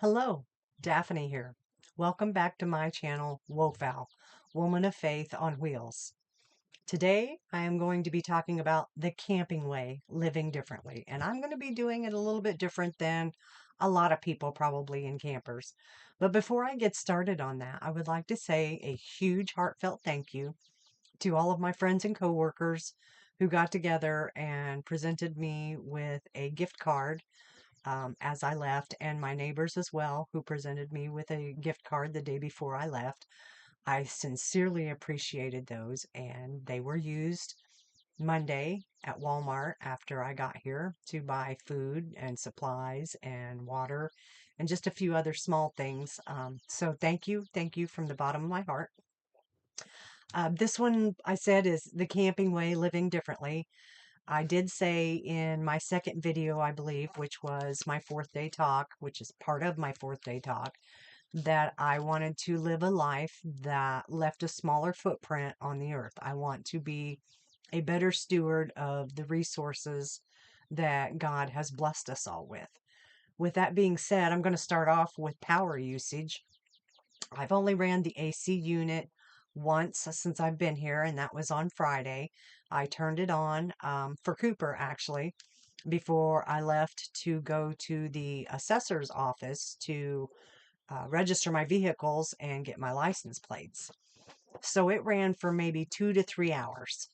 Hello, Daphne here. Welcome back to my channel, WOFAL, Woman of Faith on Wheels. Today, I am going to be talking about the camping way, living differently, and I'm going to be doing it a little bit different than a lot of people probably in campers. But before I get started on that, I would like to say a huge heartfelt thank you to all of my friends and coworkers who got together and presented me with a gift card as I left, and my neighbors as well, who presented me with a gift card the day before I left. I sincerely appreciated those, and they were used Monday at Walmart after I got here to buy food and supplies and water and just a few other small things. So thank you from the bottom of my heart. This one I said is the camping way, living differently. I did say in my second video, I believe, which was my fourth day talk, which is part of my fourth day talk, that I wanted to live a life that left a smaller footprint on the earth. I want to be a better steward of the resources that God has blessed us all with. With that being said, I'm going to start off with power usage. I've only ran the AC unit once since I've been here, and that was on Friday. I turned it on for Cooper, actually, before I left to go to the assessor's office to register my vehicles and get my license plates. So it ran for maybe 2 to 3 hours,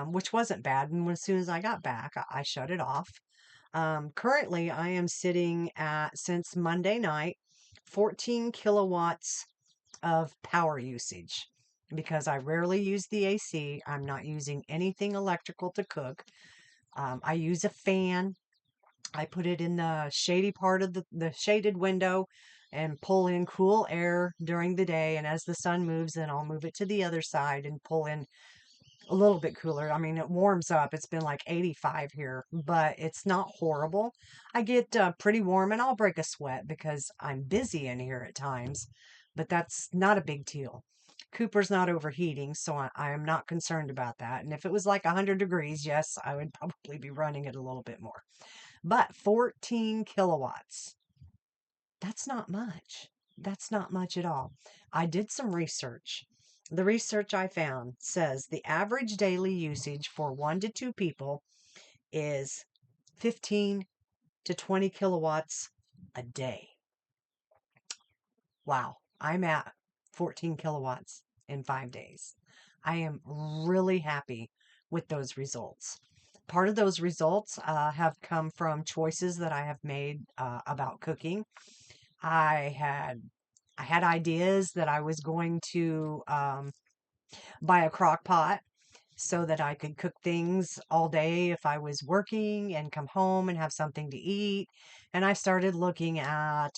which wasn't bad. And as soon as I got back, I shut it off. Currently, I am sitting at, since Monday night, 14 kilowatts of power usage because I rarely use the AC. I'm not using anything electrical to cook. I use a fan. I put it in the shady part of the shaded window and pull in cool air during the day. And as the sun moves, then I'll move it to the other side and pull in a little bit cooler. I mean, it warms up. It's been like 85 here, but it's not horrible. I get pretty warm and I'll break a sweat because I'm busy in here at times, but that's not a big deal. Cooper's not overheating, so I am not concerned about that. And if it was like 100 degrees, yes, I would probably be running it a little bit more. But 14 kilowatts, that's not much. That's not much at all. I did some research. The research I found says the average daily usage for 1 to 2 people is 15 to 20 kilowatts a day. Wow, I'm at 14 kilowatts in 5 days. I am really happy with those results. Part of those results have come from choices that I have made about cooking. I had I had ideas that I was going to buy a crock pot so that I could cook things all day if I was working and come home and have something to eat. And I started looking at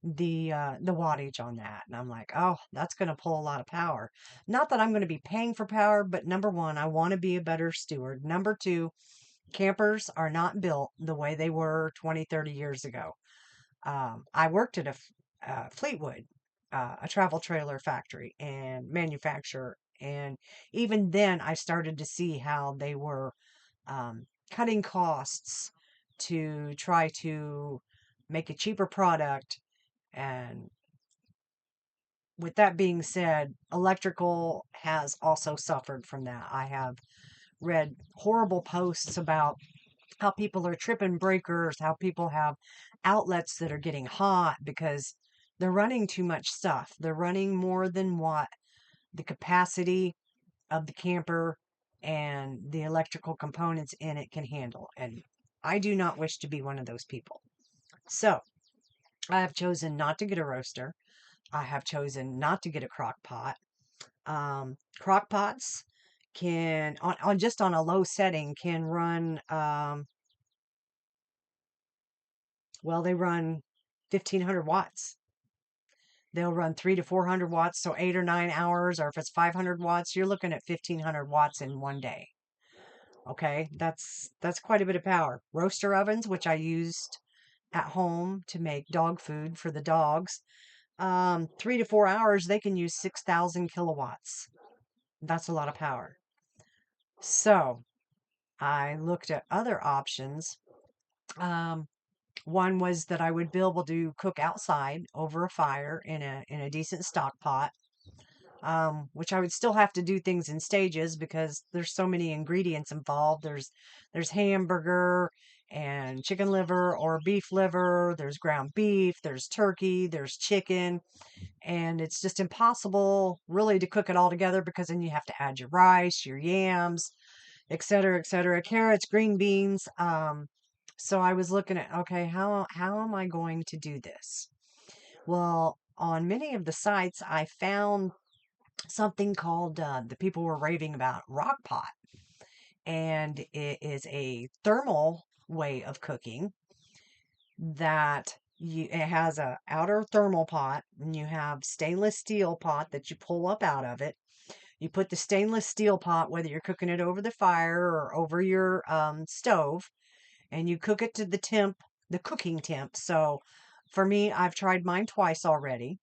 the wattage on that, and I'm like, oh, that's going to pull a lot of power. Not that I'm going to be paying for power, but number one, I want to be a better steward. Number two, campers are not built the way they were 20, 30 years ago. I worked at Fleetwood, a travel trailer factory and manufacturer. And even then, I started to see how they were cutting costs to try to make a cheaper product. And with that being said, electrical has also suffered from that. I have read horrible posts about how people are tripping breakers, how people have outlets that are getting hot because they're running too much stuff. They're running more than what the capacity of the camper and the electrical components in it can handle. And I do not wish to be one of those people. So I have chosen not to get a roaster. I have chosen not to get a crock pot. Crock pots can, on just on a low setting, can run well, they run 1500 watts. They'll run 300 to 400 watts, so 8 or 9 hours, or if it's 500 watts, you're looking at 1500 watts in one day. Okay, that's quite a bit of power. Roaster ovens, which I used at home to make dog food for the dogs, 3 to 4 hours, they can use 6,000 kilowatts. That's a lot of power. So I looked at other options. Um, One was that I would be able to cook outside over a fire in a decent stock pot, which I would still have to do things in stages because there's so many ingredients involved. There's hamburger and chicken liver or beef liver. There's ground beef. There's turkey. There's chicken, and it's just impossible really to cook it all together because then you have to add your rice, your yams, et cetera, carrots, green beans. So I was looking at, okay, how am I going to do this? Well, on many of the sites, I found something called the people were raving about rock pot, and it is a thermal way of cooking that it has a outer thermal pot, and you have stainless steel pot that you pull up out of it. You put the stainless steel pot, whether you're cooking it over the fire or over your stove, and you cook it to the cooking temp. So for me, I've tried mine twice already.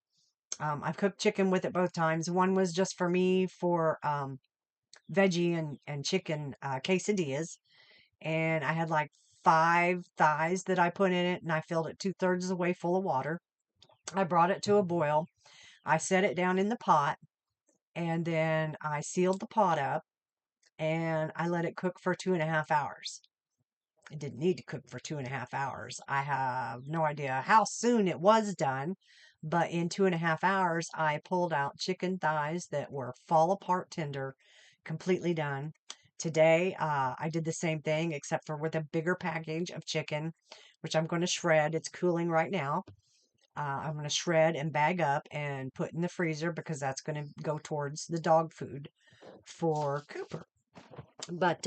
I've cooked chicken with it both times. One was just for me for veggie and chicken quesadillas. And I had like 5 thighs that I put in it, and I filled it 2/3 of the way full of water. I brought it to a boil. I set it down in the pot, and then I sealed the pot up and I let it cook for 2.5 hours. It didn't need to cook for 2.5 hours. I have no idea how soon it was done, but in 2.5 hours, I pulled out chicken thighs that were fall apart tender, completely done. Today, I did the same thing, except for with a bigger package of chicken, which I'm going to shred. It's cooling right now. I'm going to shred and bag up and put in the freezer because that's going to go towards the dog food for Cooper. But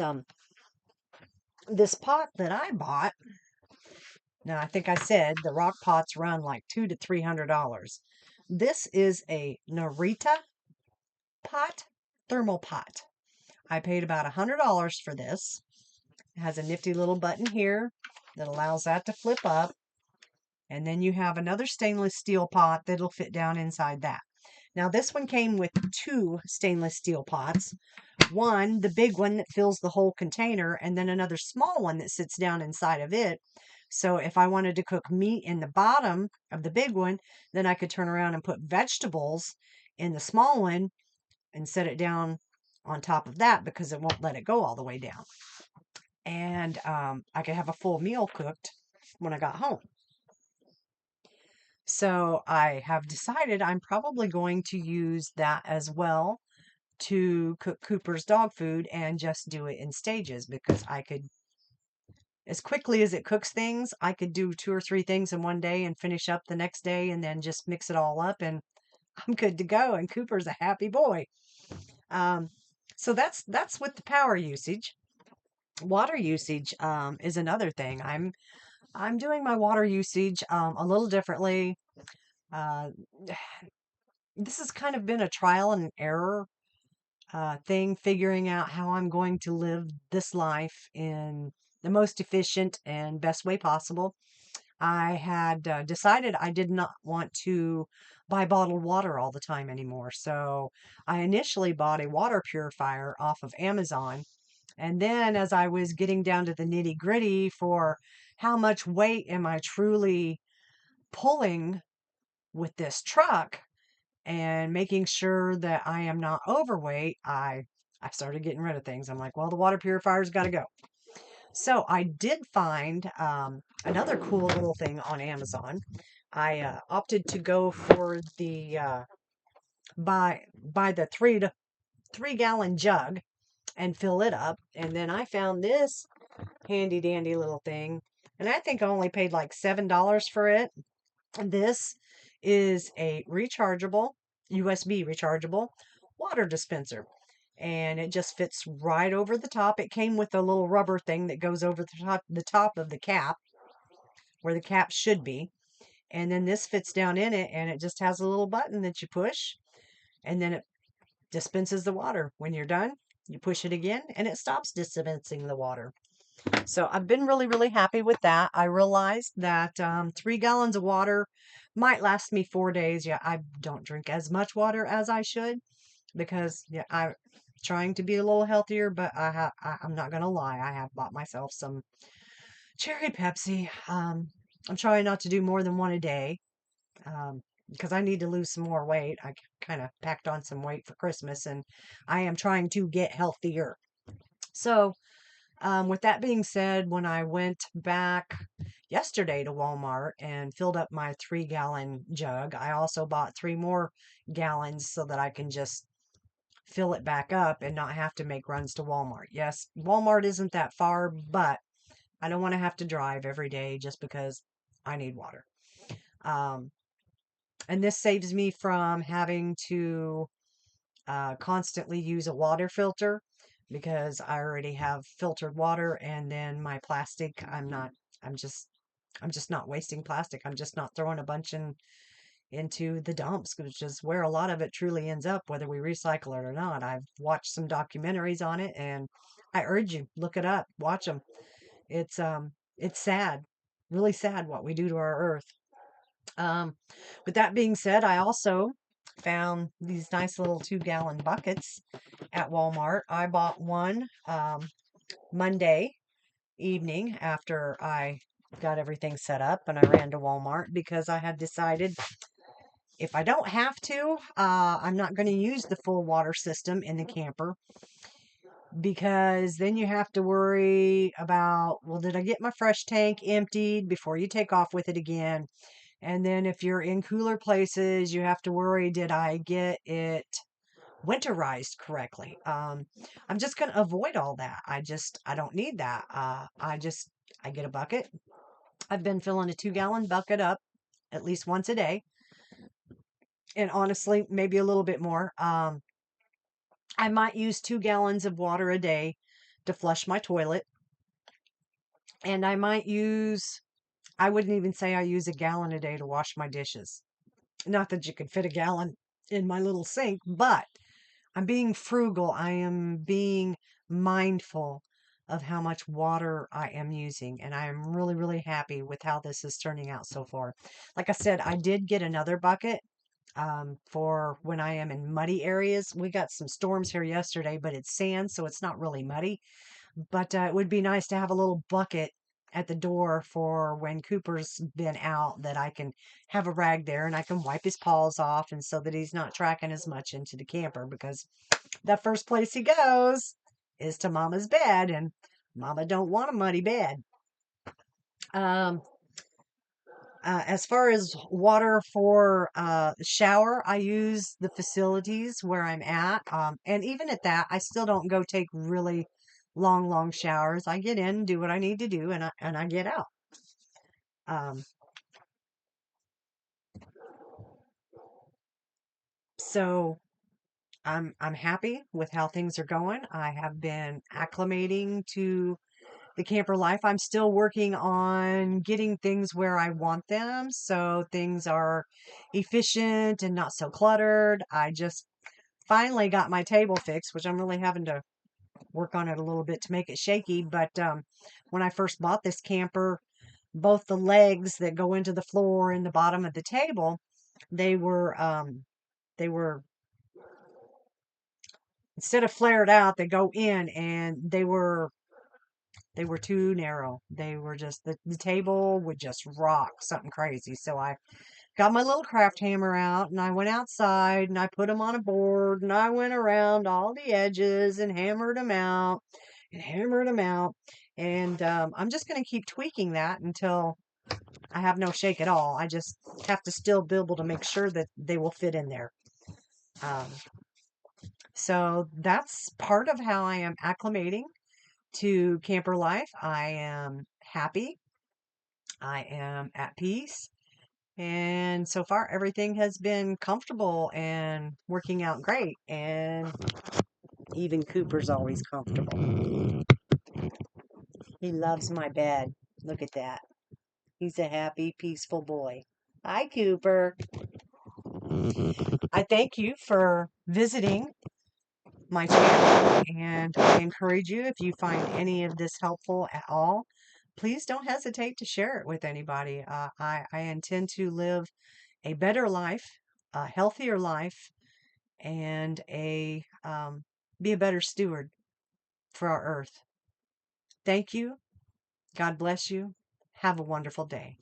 this pot that I bought, now I think I said the rock pots run like $200 to $300. This is a Narita pot, thermal pot. I paid about $100 for this. It has a nifty little button here that allows that to flip up. And then you have another stainless steel pot that'll fit down inside that. Now this one came with 2 stainless steel pots. One, the big one that fills the whole container, and then another small one that sits down inside of it. So if I wanted to cook meat in the bottom of the big one, then I could turn around and put vegetables in the small one and set it down on top of that because it won't let it go all the way down. And I could have a full meal cooked when I got home. So I have decided I'm probably going to use that as well to cook Cooper's dog food and just do it in stages because I could, as quickly as it cooks things, I could do 2 or 3 things in one day and finish up the next day and then just mix it all up and I'm good to go. And Cooper's a happy boy. Um, so that's with the power usage. Water usage is another thing. I'm doing my water usage a little differently. Uh, this has kind of been a trial and error thing, figuring out how I'm going to live this life in the most efficient and best way possible. I had decided I did not want to buy bottled water all the time anymore. So I initially bought a water purifier off of Amazon. And then as I was getting down to the nitty gritty for how much weight am I truly pulling with this truck, and making sure that I am not overweight, I started getting rid of things. I'm like, well, the water purifier's got to go. So I did find another cool little thing on Amazon. I opted to go for the buy the 3 gallon jug and fill it up, and then I found this handy dandy little thing, and I think I only paid like $7 for it. This is a rechargeable, USB rechargeable water dispenser. And it just fits right over the top. It came with a little rubber thing that goes over the top of the cap, where the cap should be. And then this fits down in it, and it just has a little button that you push, and then it dispenses the water. When you're done, you push it again, and it stops dispensing the water. So I've been really, really happy with that. I realized that 3 gallons of water might last me 4 days. Yeah, I don't drink as much water as I should because yeah, I'm trying to be a little healthier. But I'm not gonna lie, I have bought myself some cherry Pepsi. I'm trying not to do more than one a day because I need to lose some more weight. I kind of packed on some weight for Christmas and I am trying to get healthier. So, with that being said, when I went back yesterday to Walmart and filled up my 3-gallon jug, I also bought 3 more gallons so that I can just fill it back up and not have to make runs to Walmart. Yes, Walmart isn't that far, but I don't want to have to drive every day just because I need water. Um, and this saves me from having to constantly use a water filter because I already have filtered water, and then my plastic, I'm just, I'm just not wasting plastic. I'm just not throwing a bunch into the dumps, which is where a lot of it truly ends up, whether we recycle it or not. I've watched some documentaries on it, and I urge you, look it up, watch them. It's sad, really sad what we do to our earth. Um, with that being said, I also found these nice little 2-gallon buckets at Walmart. I bought one Monday evening after I got everything set up and I ran to Walmart because I had decided if I don't have to, I'm not going to use the full water system in the camper because then you have to worry about, well, did I get my fresh tank emptied before you take off with it again? And then if you're in cooler places, you have to worry, did I get it winterized correctly? I'm just going to avoid all that. I don't need that. I get a bucket. I've been filling a 2-gallon bucket up at least once a day. And honestly, maybe a little bit more. I might use 2 gallons of water a day to flush my toilet. And I wouldn't even say I use a gallon a day to wash my dishes. Not that you could fit a gallon in my little sink, but I'm being frugal. I am being mindful of how much water I am using, and I am really, really happy with how this is turning out so far. Like I said, I did get another bucket for when I am in muddy areas. We got some storms here yesterday, but it's sand, so it's not really muddy. But it would be nice to have a little bucket at the door for when Cooper's been out that I can have a rag there and I can wipe his paws off and so that he's not tracking as much into the camper because the first place he goes is to Mama's bed and Mama don't want a muddy bed. Um, as far as water for shower, I use the facilities where I'm at. And even at that, I still don't go take really long showers. I get in, do what I need to do, and I get out. Um, so I'm happy with how things are going. I have been acclimating to the camper life. I'm still working on getting things where I want them, so things are efficient and not so cluttered. I just finally got my table fixed, which I'm really having to work on it a little bit to make it shaky. But when I first bought this camper, both the legs that go into the floor and the bottom of the table, they were they were instead of flared out, they go in, and they were too narrow. They were just the table would just rock something crazy. So I got my little craft hammer out and I went outside and I put them on a board and I went around all the edges and hammered them out and hammered them out. And I'm just going to keep tweaking that until I have no shake at all. I just have to still be able to make sure that they will fit in there. Um, so that's part of how I am acclimating to camper life. I am happy. I am at peace. And so far, everything has been comfortable and working out great. And even Cooper's always comfortable. He loves my bed. Look at that. He's a happy, peaceful boy. Hi, Cooper. I thank you for visiting my channel, and I encourage you, if you find any of this helpful at all, please don't hesitate to share it with anybody. I intend to live a better life, a healthier life, and be a better steward for our earth. Thank you. God bless you. Have a wonderful day.